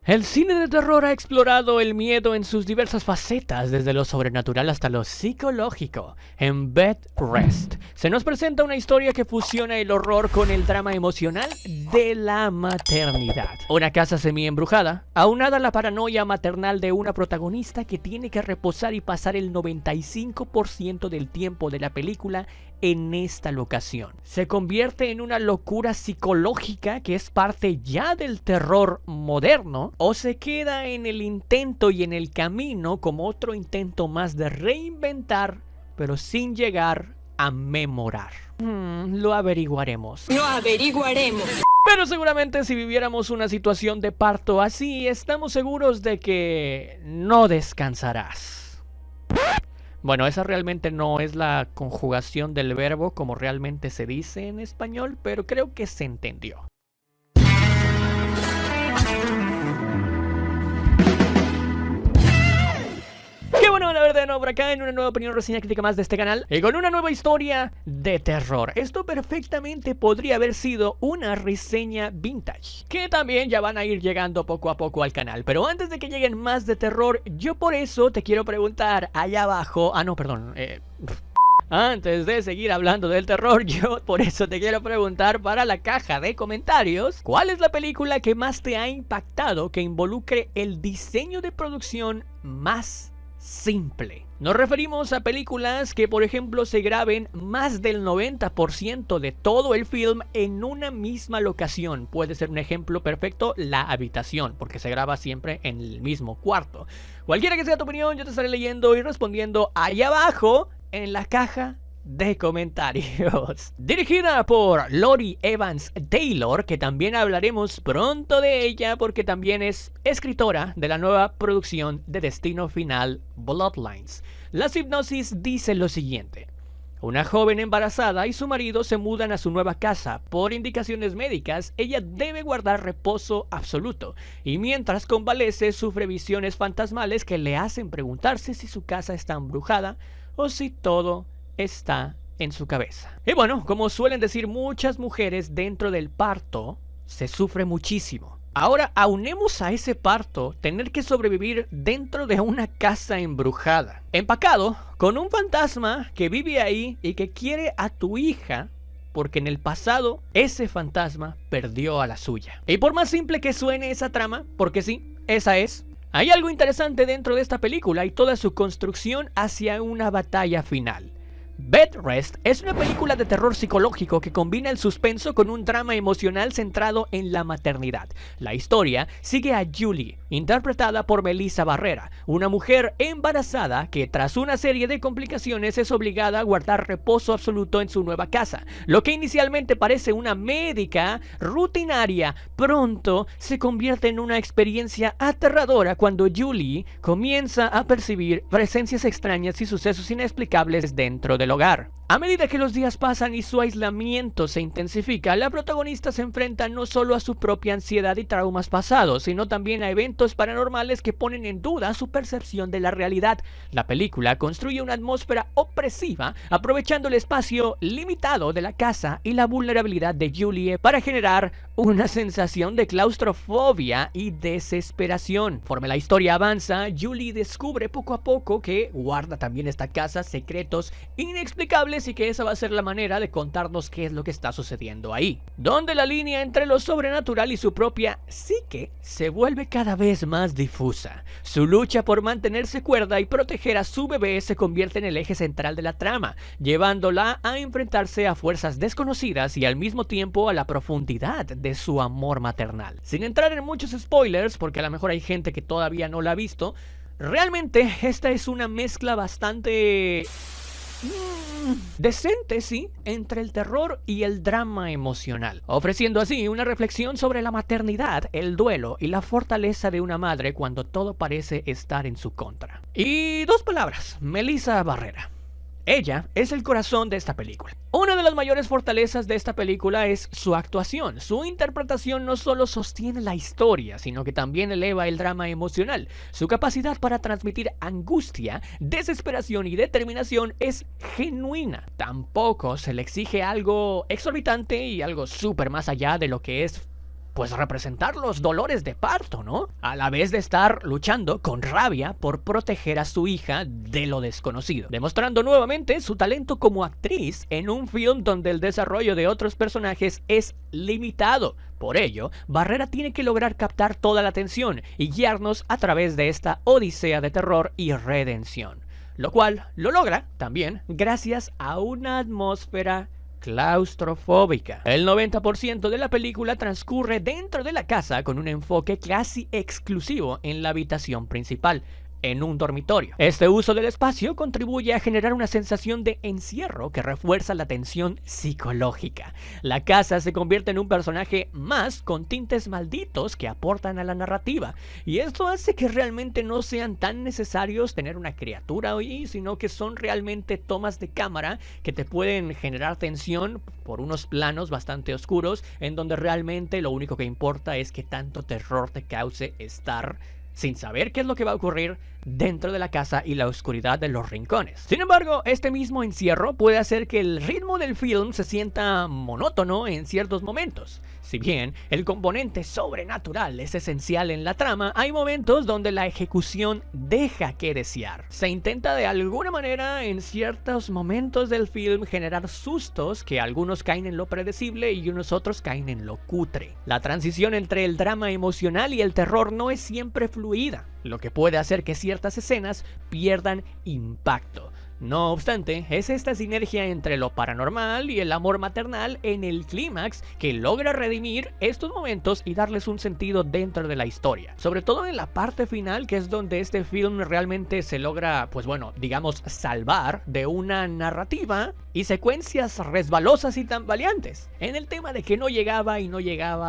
El cine de terror ha explorado el miedo en sus diversas facetas, desde lo sobrenatural hasta lo psicológico. En Bed Rest se nos presenta una historia que fusiona el horror con el drama emocional de la maternidad. Una casa semi-embrujada, aunada a la paranoia maternal de una protagonista que tiene que reposar y pasar el 95% del tiempo de la película en esta locación. Se convierte en una locura psicológica que es parte ya del terror moderno, o se queda en el intento y en el camino como otro intento más de reinventar, pero sin llegar a memorar. Lo averiguaremos. Lo averiguaremos. Pero seguramente si viviéramos una situación de parto así, estamos seguros de que no descansarás. Bueno, esa realmente no es la conjugación del verbo como realmente se dice en español, pero creo que se entendió. Qué bueno, la verdad, no, por acá en una nueva opinión, reseña, crítica más de este canal y con una nueva historia de terror. Esto perfectamente podría haber sido una reseña vintage, que también ya van a ir llegando poco a poco al canal. Pero antes de que lleguen más de terror, yo por eso te quiero preguntar allá abajo. Antes de seguir hablando del terror, yo por eso te quiero preguntar para la caja de comentarios, ¿cuál es la película que más te ha impactado que involucre el diseño de producción más simple? Nos referimos a películas que, por ejemplo, se graben más del 90% de todo el film en una misma locación. Puede ser un ejemplo perfecto, la habitación, porque se graba siempre en el mismo cuarto. Cualquiera que sea tu opinión, yo te estaré leyendo y respondiendo ahí abajo en la caja de comentarios. Dirigida por Lori Evans Taylor, que también hablaremos pronto de ella porque también es escritora de la nueva producción de Destino Final Bloodlines. La sinopsis dice lo siguiente: una joven embarazada y su marido se mudan a su nueva casa. Por indicaciones médicas, ella debe guardar reposo absoluto y mientras convalece sufre visiones fantasmales que le hacen preguntarse si su casa está embrujada o si todo está en su cabeza. Y bueno, como suelen decir muchas mujeres, dentro del parto se sufre muchísimo. Ahora aunemos a ese parto tener que sobrevivir dentro de una casa embrujada, empacado con un fantasma que vive ahí y que quiere a tu hija porque en el pasado ese fantasma perdió a la suya. Y por más simple que suene esa trama, porque sí, esa es, hay algo interesante dentro de esta película y toda su construcción hacia una batalla final. Bed Rest es una película de terror psicológico que combina el suspenso con un drama emocional centrado en la maternidad. La historia sigue a Julie, interpretada por Melissa Barrera, una mujer embarazada que tras una serie de complicaciones es obligada a guardar reposo absoluto en su nueva casa. Lo que inicialmente parece una médica rutinaria, pronto se convierte en una experiencia aterradora cuando Julie comienza a percibir presencias extrañas y sucesos inexplicables dentro del hogar. A medida que los días pasan y su aislamiento se intensifica, la protagonista se enfrenta no solo a su propia ansiedad y traumas pasados, sino también a eventos paranormales que ponen en duda su percepción de la realidad. La película construye una atmósfera opresiva, aprovechando el espacio limitado de la casa y la vulnerabilidad de Julie para generar una sensación de claustrofobia y desesperación. Conforme la historia avanza, Julie descubre poco a poco que guarda también esta casa secretos inexplicables y que esa va a ser la manera de contarnos qué es lo que está sucediendo ahí, donde la línea entre lo sobrenatural y su propia psique se vuelve cada vez más difusa. Su lucha por mantenerse cuerda y proteger a su bebé se convierte en el eje central de la trama, llevándola a enfrentarse a fuerzas desconocidas y al mismo tiempo a la profundidad de su amor maternal. Sin entrar en muchos spoilers, porque a lo mejor hay gente que todavía no la ha visto, realmente esta es una mezcla bastante decente, sí, entre el terror y el drama emocional, ofreciendo así una reflexión sobre la maternidad, el duelo y la fortaleza de una madre cuando todo parece estar en su contra. Y dos palabras: Melissa Barrera. Ella es el corazón de esta película. Una de las mayores fortalezas de esta película es su actuación. Su interpretación no solo sostiene la historia, sino que también eleva el drama emocional. Su capacidad para transmitir angustia, desesperación y determinación es genuina. Tampoco se le exige algo exorbitante y algo súper más allá de lo que es pues representar los dolores de parto, ¿no? A la vez de estar luchando con rabia por proteger a su hija de lo desconocido, demostrando nuevamente su talento como actriz en un film donde el desarrollo de otros personajes es limitado. Por ello, Barrera tiene que lograr captar toda la atención y guiarnos a través de esta odisea de terror y redención, lo cual lo logra también gracias a una atmósfera claustrofóbica. El 90% de la película transcurre dentro de la casa con un enfoque casi exclusivo en la habitación principal, en un dormitorio. Este uso del espacio contribuye a generar una sensación de encierro que refuerza la tensión psicológica. La casa se convierte en un personaje más con tintes malditos que aportan a la narrativa, y esto hace que realmente no sean tan necesarios tener una criatura ahí, sino que son realmente tomas de cámara que te pueden generar tensión por unos planos bastante oscuros, en donde realmente lo único que importa es que tanto terror te cause estar sin saber qué es lo que va a ocurrir dentro de la casa y la oscuridad de los rincones. Sin embargo, este mismo encierro puede hacer que el ritmo del film se sienta monótono en ciertos momentos. Si bien el componente sobrenatural es esencial en la trama, hay momentos donde la ejecución deja que desear. Se intenta de alguna manera en ciertos momentos del film generar sustos que algunos caen en lo predecible y unos otros caen en lo cutre. La transición entre el drama emocional y el terror no es siempre fluida, lo que puede hacer que ciertas escenas pierdan impacto. No obstante, es esta sinergia entre lo paranormal y el amor maternal en el clímax que logra redimir estos momentos y darles un sentido dentro de la historia. Sobre todo en la parte final, que es donde este film realmente se logra, pues bueno, digamos, salvar de una narrativa y secuencias resbalosas y tambaleantes, en el tema de que no llegaba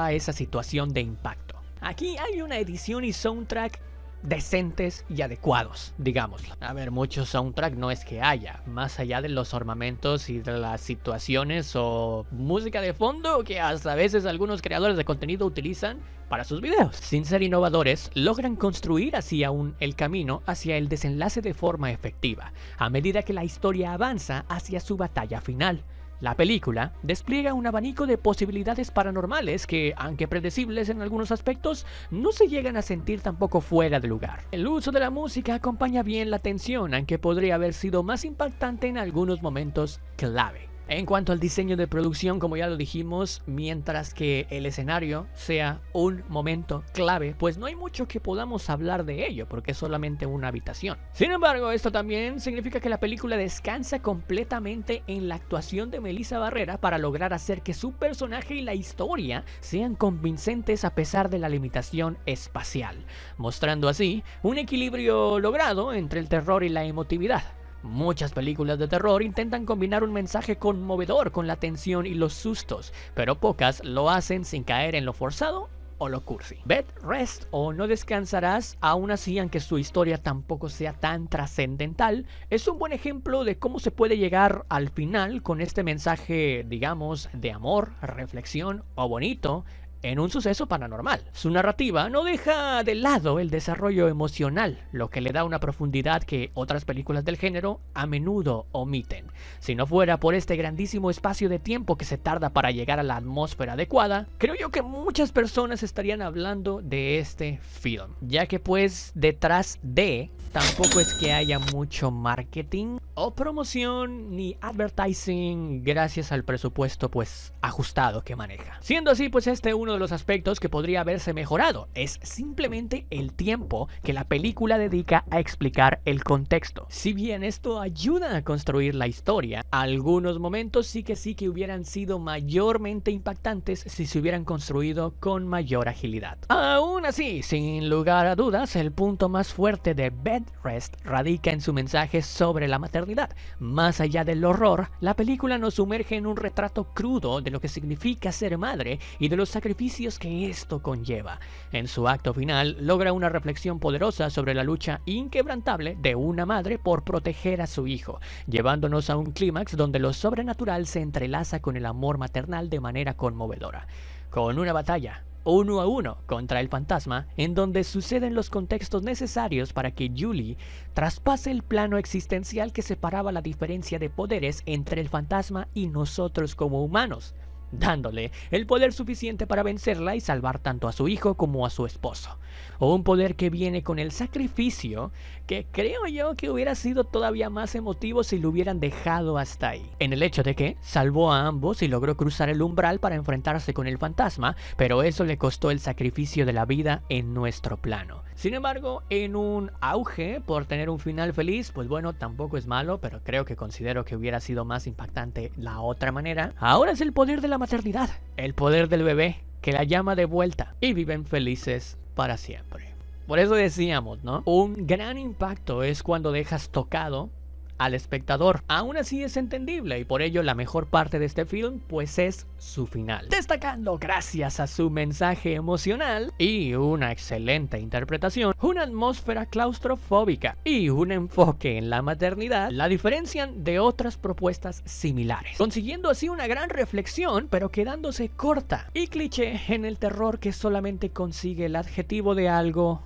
a esa situación de impacto. Aquí hay una edición y soundtrack decentes y adecuados, digámoslo. A ver, muchos soundtrack no es que haya, más allá de los ornamentos y de las situaciones o música de fondo que hasta a veces algunos creadores de contenido utilizan para sus videos. Sin ser innovadores, logran construir así aún el camino hacia el desenlace de forma efectiva, a medida que la historia avanza hacia su batalla final. La película despliega un abanico de posibilidades paranormales que, aunque predecibles en algunos aspectos, no se llegan a sentir tampoco fuera de lugar. El uso de la música acompaña bien la tensión, aunque podría haber sido más impactante en algunos momentos clave. En cuanto al diseño de producción, como ya lo dijimos, mientras que el escenario sea un momento clave, pues no hay mucho que podamos hablar de ello, porque es solamente una habitación. Sin embargo, esto también significa que la película descansa completamente en la actuación de Melissa Barrera para lograr hacer que su personaje y la historia sean convincentes a pesar de la limitación espacial, mostrando así un equilibrio logrado entre el terror y la emotividad. Muchas películas de terror intentan combinar un mensaje conmovedor con la tensión y los sustos, pero pocas lo hacen sin caer en lo forzado o lo cursi. Bed, Rest o No Descansarás, aún así, aunque su historia tampoco sea tan trascendental, es un buen ejemplo de cómo se puede llegar al final con este mensaje, digamos, de amor, reflexión o bonito, en un suceso paranormal. Su narrativa no deja de lado el desarrollo emocional, lo que le da una profundidad que otras películas del género a menudo omiten. Si no fuera por este grandísimo espacio de tiempo que se tarda para llegar a la atmósfera adecuada, creo yo que muchas personas estarían hablando de este film, ya que pues detrás de tampoco es que haya mucho marketing o promoción ni advertising gracias al presupuesto pues ajustado que maneja. Siendo así, pues uno de los aspectos que podría haberse mejorado es simplemente el tiempo que la película dedica a explicar el contexto. Si bien esto ayuda a construir la historia, algunos momentos sí que hubieran sido mayormente impactantes si se hubieran construido con mayor agilidad. Aún así, sin lugar a dudas, el punto más fuerte de Bed, Rest radica en su mensaje sobre la maternidad. Más allá del horror, la película nos sumerge en un retrato crudo de lo que significa ser madre y de los sacrificios que esto conlleva. En su acto final, logra una reflexión poderosa sobre la lucha inquebrantable de una madre por proteger a su hijo, llevándonos a un clímax donde lo sobrenatural se entrelaza con el amor maternal de manera conmovedora. Con una batalla uno a uno contra el fantasma, en donde suceden los contextos necesarios para que Julie traspase el plano existencial que separaba la diferencia de poderes entre el fantasma y nosotros como humanos. dándole el poder suficiente para vencerla y salvar tanto a su hijo como a su esposo. O un poder que viene con el sacrificio, que creo yo que hubiera sido todavía más emotivo si lo hubieran dejado hasta ahí. En el hecho de que salvó a ambos y logró cruzar el umbral para enfrentarse con el fantasma, pero eso le costó el sacrificio de la vida en nuestro plano. Sin embargo, en un auge por tener un final feliz, pues bueno, tampoco es malo, pero creo que considero que hubiera sido más impactante la otra manera. Ahora es el poder de la maternidad, el poder del bebé, que la llama de vuelta y viven felices para siempre. Por eso decíamos, ¿no? Un gran impacto es cuando dejas tocado al espectador. Aún así es entendible y por ello la mejor parte de este film pues es su final. Destacando gracias a su mensaje emocional y una excelente interpretación, una atmósfera claustrofóbica y un enfoque en la maternidad la diferencian de otras propuestas similares, consiguiendo así una gran reflexión pero quedándose corta y cliché en el terror que solamente consigue el adjetivo de algo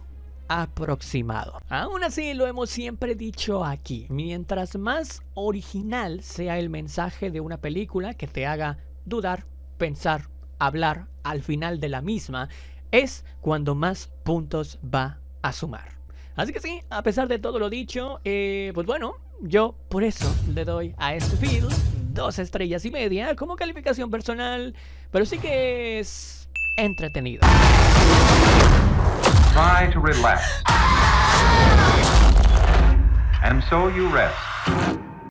aproximado. Aún así, lo hemos siempre dicho aquí, mientras más original sea el mensaje de una película que te haga dudar, pensar, hablar al final de la misma, es cuando más puntos va a sumar. Así que sí, a pesar de todo lo dicho, pues bueno, yo por eso le doy a este film 2 estrellas y media como calificación personal, pero sí que es entretenido. Try to relax. And so you rest.